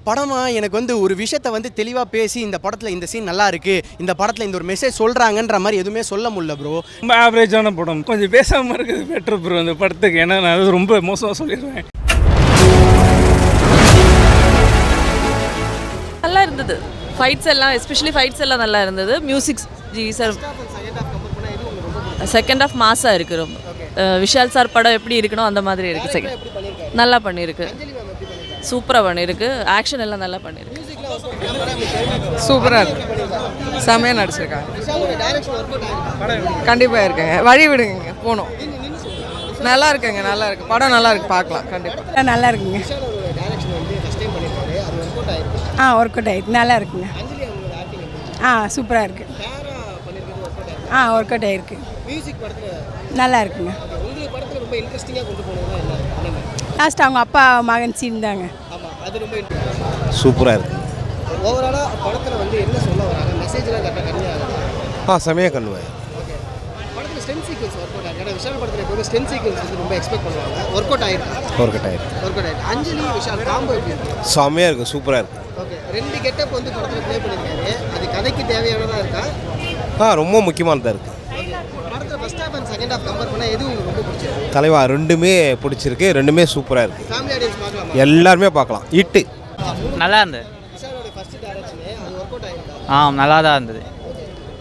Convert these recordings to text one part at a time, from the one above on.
படமா எனக்கு வந்து ஒரு விஷயத்தை வந்து தெளிவாக பேசி இந்த படத்தில் இந்த சீன் நல்லா இருக்கு, இந்த படத்தில் இந்த ஒரு மெசேஜ் சொல்கிறாங்கன்ற மாதிரி எதுவுமே சொல்ல முடியல ப்ரோ. ரொம்ப ஆவரேஜான படம், கொஞ்சம் பேசாமல் இருக்குது பெட்டர் ப்ரோ அந்த படத்துக்கு. ஏன்னா நான் அது ரொம்ப மோசமாக சொல்லிடுவேன். நல்லா இருந்தது, ஃபைட்ஸ் எல்லாம் எஸ்பெஷலி ஃபைட்ஸ் எல்லாம் நல்லா இருந்தது. Music G sir second half மாஸாக இருக்குது. ரொம்ப விஷால் சார் படம் எப்படி இருக்கணும் அந்த மாதிரி இருக்குது. செகண்ட் நல்லா பண்ணியிருக்கு, சூப்பராக பண்ணியிருக்கு. ஆக்ஷன் எல்லாம் நல்லா பண்ணியிருக்கு. சூப்பராக இருக்கு, செம்மையாக நடிச்சிருக்காங்க. கண்டிப்பாக இருக்குங்க, வழி விடுங்க போகணும். நல்லா இருக்குங்க, நல்லா இருக்கு படம், நல்லா இருக்கு, பார்க்கலாம் கண்டிப்பாக. நல்லா இருக்குங்க. ஒர்க் அவுட் ஆயிருக்கு, நல்லா இருக்குங்க. சூப்பராக இருக்கு. ஒர்க் அவுட் ஆயிருக்கு, நல்லா இருக்குங்க. லாஸ்ட் அவங்க அப்பா மகன் சீன் தாங்க. சூப்பராக இருக்கு. ஓவராலாக படத்தில் வந்து என்ன சொல்ல வராங்க, மெசேஜ்லாம் கரெக்டாக கம்மியாக செமையாக கண்ணுவேன். படத்தில் ஸ்டென் சீக்வன்ஸ் ஒர்க் அவுட் ஆகும். ஏன்னா விஷால் படத்தில் எப்போவுமே ஸ்டென் சீக்வன்ஸ் வந்து ரொம்ப எக்ஸ்பெக்ட் பண்ணுவாங்க. ஒர்க் அவுட் ஆயிருக்கு. அஞ்சலி விஷால் காம்போ எப்படி இருக்கு? செமையாக இருக்குது, சூப்பராக இருக்குது. ஓகே, 2 கெட்டப் வந்து படத்தில் ப்ளே பண்ணியிருக்காரு. அது கதைக்கு தேவையானதாக இருக்கா? ரொம்ப முக்கியமானதாக இருக்குது. படத்தில் first half and second half compare பண்ணால் எது உங்களுக்கு ரொம்ப பிடிச்சிருக்கு? தலைவா ரெண்டுமே பிடிச்சிருக்கு, ரெண்டுமே சூப்பராக இருக்குது. ஃபேமிலி ஆடியன்ஸ் பார்க்கலாம், எல்லாருமே பார்க்கலாம். இட்டு நல்லா இருந்தது. விஷாலோட ஃபர்ஸ்ட் டைரக்ஷன் அது ஒர்க் அவுட் ஆயிருக்கா? நல்லா தான் இருந்தது.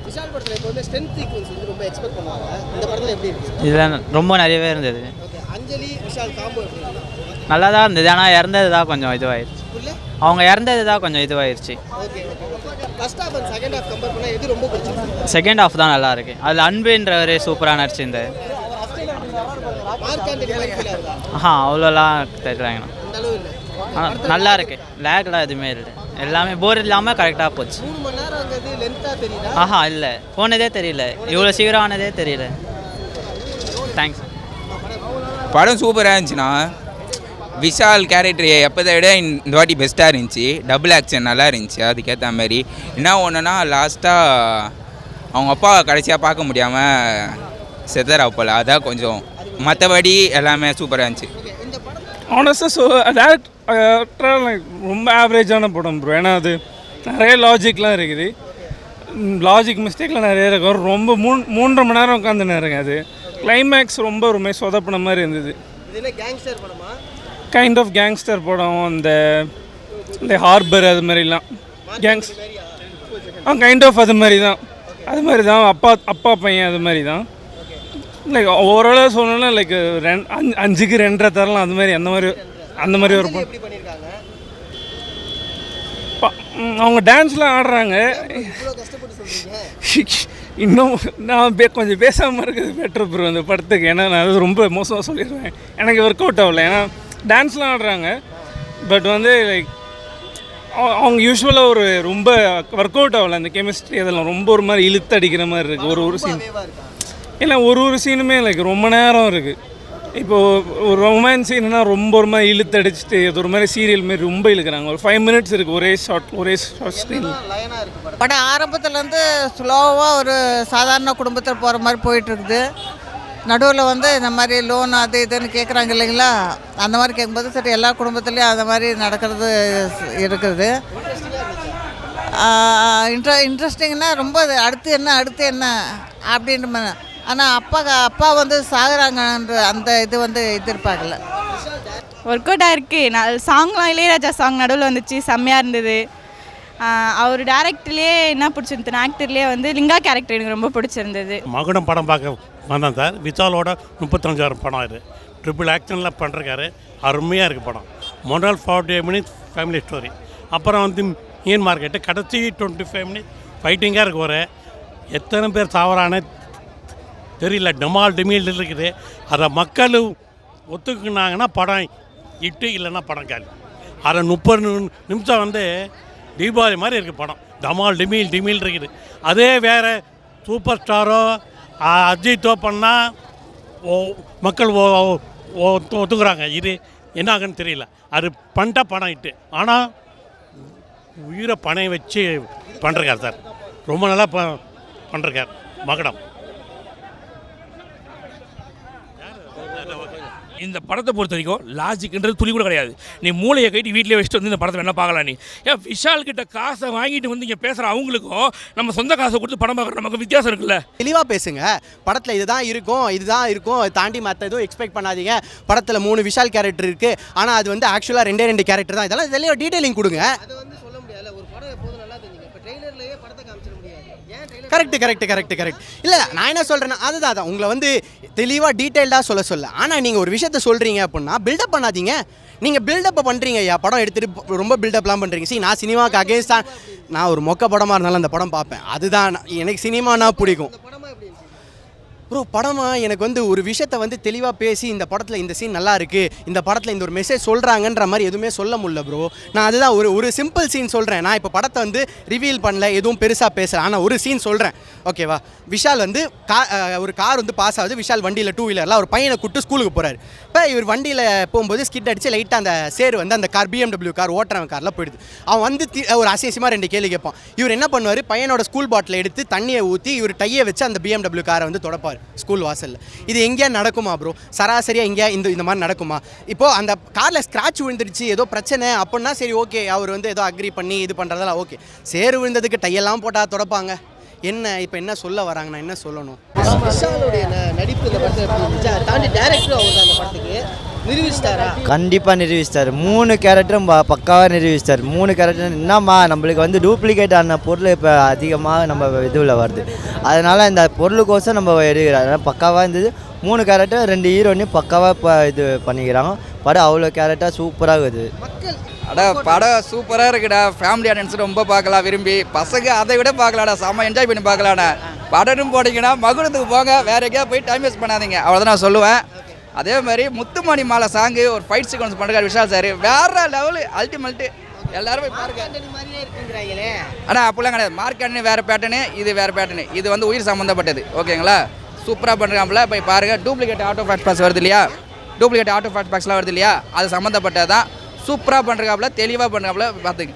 விஷால் படத்தில் இப்போ வந்து ஸ்டென் சீக்வன்ஸ் வந்து ரொம்ப எக்ஸ்பெக்ட் பண்ணுவாங்க. இந்த படத்தில் எப்படி இருக்கு? இதில் ரொம்ப நிறையவே இருந்தது. ஓகே, அஞ்சலி விஷால் காம்போ எப்படி இருக்கு? நல்லா தான் இருந்தது. ஆனால் இறந்தது தான் கொஞ்சம் இதுவாயிருச்சு. அவங்க இறந்தது தான் கொஞ்சம் இதுவாயிருச்சு. Okay, first half and second half compare பண்ணால் எது ரொம்ப பிடிச்சிருக்கு? செகண்ட் ஹாஃப் தான் நல்லா இருக்கு. அதில் அன்புன்றவர் சூப்பராக நடிச்சிருந்தார். அவ்வளோலாம் தெரியலங்கண்ணா. நல்லா இருக்கு, லேக்லாம் எதுவுமே இல்லை, எல்லாமே போர் இல்லாமல் கரெக்டாக போச்சு. 3 மணி நேரங்கிறது லென்த்தாக தெரியுதா? இல்லை, போனதே தெரியல, இவ்வளோ சீக்கிரம் ஆனதே தெரியல. தேங்க்ஸ். படம் சூப்பராக இருந்துச்சுண்ணா. விஷால் கேரக்டர் எப்போதை விட இந்த வாட்டி பெஸ்ட்டாக இருந்துச்சு. டபுள் ஆக்ஷன் நல்லா இருந்துச்சு. அதுக்கேற்ற மாதிரி என்ன ஒன்றுனா லாஸ்ட்டாக அவங்க அப்பா கடைசியாக பார்க்க முடியாமல் செத்துறா போல், அதான் கொஞ்சம். மற்றபடி எல்லாமே சூப்பராக இருந்துச்சு. ஆனஸ்டாக டேரக்டராக ரொம்ப ஆவரேஜான படம் ப்ரோ. ஏன்னா அது நிறைய லாஜிக்லாம் இருக்குது, லாஜிக் மிஸ்டேக்லாம் நிறைய இருக்கும். ரொம்ப 3.5 மணி நேரம் உட்காந்து நேரங்க. அது கிளைமேக்ஸ் ரொம்ப ஒரு மாதிரி சொதப்பின மாதிரி இருந்தது. கேங்ஸ்டர் படமா? கைண்ட் ஆஃப் கேங்ஸ்டர் படம். இந்த ஹார்பர் அது மாதிரிலாம் கேங்ஸ் கைண்ட் ஆஃப் அது மாதிரி தான். அப்பா பையன் அது மாதிரி தான். லைக் ஓவராலாக சொல்லணும்னா லைக் 5க்கு 2.5 தரலாம். அந்த மாதிரி ஒரு படம். அவங்க டான்ஸ்லாம் ஆடுறாங்க. இன்னும் நான் கொஞ்சம் பேசாமல் இருக்குது பெட்டர் ப்ரோ அந்த படத்துக்கு. ஏன்னா நான் அது ரொம்ப மோசமாக சொல்லிடுவேன். எனக்கு ஒர்க் அவுட் ஆகலை. ஏன்னா டான்ஸ்லாம் ஆடுறாங்க, பட் வந்து லைக் அவங்க யூஸ்வலாக ஒரு ரொம்ப ஒர்க் அவுட் ஆகலை. அந்த கெமிஸ்ட்ரி அதெல்லாம் ரொம்ப ஒரு மாதிரி இழுத்து அடிக்கிற மாதிரி இருக்குது. ஒரு சீன் இல்லை, ஒரு சீனுமே லைக் ரொம்ப நேரம் இருக்குது. இப்போது ஒரு ரொமான்ஸ் சீன்னா ரொம்ப ஒரு மாதிரி இழுத்து அடிச்சுட்டு அது ஒரு மாதிரி சீரியல் மாரி ரொம்ப இழுக்கிறாங்க. ஒரு 5 மினிட்ஸ் இருக்குது ஒரே ஷார்ட் ஸ்க்ரீன். படம் ஆரம்பத்துலேருந்து ஸ்லோவாக ஒரு சாதாரண குடும்பத்தில் போகிற மாதிரி போயிட்டுருக்குது. நடுவில் வந்து இந்த மாதிரி லோன் அது இதுன்னு கேட்குறாங்க இல்லைங்களா, அந்த மாதிரி கேட்கும்போது சரி எல்லா குடும்பத்துலேயும் அந்த மாதிரி நடக்கிறது இருக்குது. இன்ட்ரெஸ்டிங்னா ரொம்ப அடுத்து என்ன அப்படின்ற. ஆனால் அப்பா வந்து சாகுறாங்கன்ற அந்த இது வந்து எதிர்பார்க்கல. ஒர்க் அவுட் ஆயிருக்கு. சாங்லாம் இளையராஜா சாங் நடுவில் வந்துச்சு, செம்மையாக இருந்தது. அவர் டேரக்டர்லேயே என்ன பிடிச்சிருந்தது, ஆக்டர்லேயே வந்து லிங்கா கேரக்டர் எனக்கு ரொம்ப பிடிச்சிருந்தது. மகுடம் படம் பார்க்க வந்தேன் சார். விஷாலோட 35,000 படம் இது. ட்ரிபிள் ஆக்ஷனில் பண்ணுறாரு, அருமையாக இருக்குது படம். முதல் 48 மினிட்ஸ் ஃபேமிலி ஸ்டோரி. அப்புறம் வந்து மீன் மார்க்கெட்டு கடைசி 25 மினிட்ஸ் ஃபைட்டிங்காக இருக்கு. ஒரு எத்தனை பேர் சாவரானே தெரியல, டமால் டிமீல் இருக்குது. அதை மக்கள் ஒத்துக்குனாங்கன்னா படம் இட்டு, இல்லைன்னா படம் காலி. அதை 30 நிமிஷம் வந்து தீபாவளி மாதிரி இருக்குது படம். டமால் டிமீல் இருக்குது. அதே வேறு சூப்பர் ஸ்டாரோ அஜித்தோ பண்ணால் மக்கள் ஒத்துக்குறாங்க. இது என்ன ஆகுன்னு தெரியல. அது பண்ணிட்டா படம் இட்டு. ஆனால் உயிரை பணையை வச்சு பண்ணுறார் சார். ரொம்ப நல்லா பண்ணுறார் மகுடம். இந்த படத்தை பொறுத்த வரைக்கும் லாஜிக்ன்றது துளி கூட கிடையாது. நீ மூளையை கட்டி வீட்டிலே வச்சுட்டு வந்து இந்த படத்தை வேணா பார்க்கலாம். நீ ஏன் விஷால் கிட்ட காசை வாங்கிட்டு வந்து இங்கே பேசுகிற அவங்களுக்கும் நம்ம சொந்த காசை கொடுத்து படம் பார்க்குற நமக்கு வித்தியாசம் இருக்குல்ல. தெளிவாக பேசுங்க. படத்தில் இதுதான் இருக்கும் தாண்டி மற்ற எதுவும் எக்ஸ்பெக்ட் பண்ணாதீங்க. படத்தில் 3 விஷால் கேரக்டர் இருக்குது, ஆனால் அது வந்து ஆக்சுவலாக 2 கேரக்டர் தான். இதெல்லாம் தெளிவாக டீட்டெயிலிங் கொடுங்க. அது வந்து சொல்ல முடியாது. ஒரு படம் எப்போதும் நல்லா தெரிஞ்சுங்க. இப்போ ட்ரெய்லர்லேயே படத்தை காமிச்சிட முடியாது. கரெக்ட். இல்லை நான் என்ன சொல்கிறேன்னா அதுதான் உங்களை வந்து தெளிவாக டீட்டெயில்டாக சொல்ல. ஆனால் நீங்கள் ஒரு விஷயத்த சொல்கிறீங்க அப்படின்னா பில்டப் பண்ணாதீங்க. நீங்கள் பில்டப்பை பண்ணுறீங்க. படம் எடுத்துகிட்டு ரொம்ப பில்டப்லாம் பண்ணுறீங்க. நான் சினிமாவுக்கு அகேன்ஸ்டாக நான் ஒரு மொக்க படமாக இருந்தாலும் அந்த படம் பார்ப்பேன். அதுதான் எனக்கு சினிமானா பிடிக்கும். ப்ரோ படமா எனக்கு வந்து ஒரு விஷயத்தை வந்து தெளிவாக பேசி இந்த படத்தில் இந்த சீன் நல்லா இருக்குது, இந்த படத்தில் இந்த ஒரு மெசேஜ் சொல்கிறாங்கன்ற மாதிரி எதுவுமே சொல்ல முடியல ப்ரோ. நான் அதுதான் ஒரு சிம்பிள் சீன் சொல்கிறேன். நான் இப்போ படத்தை வந்து ரிவீல் பண்ணல, எதுவும் பெருசாக பேசலை, ஆனால் ஒரு சீன் சொல்கிறேன் ஓகேவா. விஷால் வந்து ஒரு கார் வந்து பாஸ் ஆகுது. விஷால் வண்டியில் 2 வீலரில் ஒரு பையனை கூப்பிட்டு ஸ்கூலுக்கு போகிறாரு. இப்போ இவர் வண்டியில் போகும்போது ஸ்கிட் அடித்து லைட்டாக அந்த சேர் வந்து அந்த கார் BMW கார் ஓட்டுறவன் காரில் போயிடுது. அவன் வந்து ஒரு அசியமாக 2 கேள்வி கேட்பான். இவர் என்ன பண்ணுவார், பையனோட ஸ்கூல் பாட்டில் எடுத்து தண்ணியை ஊற்றி இவர் டையை வச்சு அந்த BMW காரை வந்து தொடப்பார் ஸ்கூல் வாசலில். இது எங்கேயா நடக்குமா ப்ரோ? சராசரியாக எங்கேயா இந்த மாதிரி நடக்குமா? இப்போது அந்த காரில் ஸ்க்ராட்ச் விழுந்துருச்சு, ஏதோ பிரச்சனை அப்படின்னா சரி ஓகே, அவர் வந்து ஏதோ அக்ரி பண்ணி இது பண்ணுறதெல்லாம் ஓகே. சேரு விழுந்ததுக்கு டையெல்லாம் போட்டால் தொடப்பாங்க. என்ன இப்போ என்ன சொல்ல வராங்க, நான் என்ன சொல்லணும்? விஷாலுடைய நடிப்பு இந்த படத்தை தாண்டி டேரக்டரும் அவர் அந்த படத்துக்கு நிரூபிச்சிட்டாரா? கண்டிப்பாக நிரூபிச்சிட்டார். 3 கேரக்டரும் பக்காவாக நிரூபிச்சிட்டார். 3 கேரக்டர் என்னம்மா நம்மளுக்கு வந்து டூப்ளிகேட் ஆன பொருள் இப்போ அதிகமாக நம்ம இதில் வருது. அதனால் இந்த பொருளுக்கோசம் நம்ம எடுக்கிறாங்க. பக்காவாக இருந்தது. 3 கேரக்டர் 2 ஹீரோனையும் பக்காவாக இப்போ இது பண்ணிக்கிறாங்க. படம் அவ்வளோ கேரக்டர் சூப்பராக இருக்குது. படம் சூப்பராக இருக்குடா. ஃபேமிலி ஆடியன்ஸ் ரொம்ப பார்க்கலாம் விரும்பி. பசங்க அதை விட பார்க்கலாடா, செம்ம என்ஜாய் பண்ணி பார்க்கலாண்ணா. படமும் போனீங்கன்னா மகுடத்துக்கு போங்க, வேற எங்கேயா போய் டைம் வேஸ்ட் பண்ணாதீங்க. அவ்வளோதான் நான் சொல்லுவேன். அதே மாதிரி முத்துமணி மாலை சாங்கு ஒரு ஃபைட் சீக்வன்ஸ் பண்ணுறாரு விஷால் சார், வேற லெவலு அல்டிமேட்டு. எல்லாரும் போய் பாருங்க. ஆனால் அப்படிலாம் கிடையாது. மார்க் ஆண்டனி வேறு பேட்டர்னு, இது வேறு பேட்டர்னு. இது வந்து உயிர் சம்மந்தப்பட்டது ஓகேங்களா. சூப்பராக பண்ணுறாங்களா போய் பாருங்கள். டூப்ளிகேட் ஆட்டோ ஃபேக்ட் பாக்ஸ் வருது இல்லையா, டூப்ளிகேட் ஆட்டோ ஃபேக்ட் பாக்ஸ்லாம் வருது இல்லையா, அது சம்மந்தப்பட்டது தான். சூப்பராக பண்ணுறாப்புல, தெளிவாக பண்ணுறாப்புல பார்த்துங்க.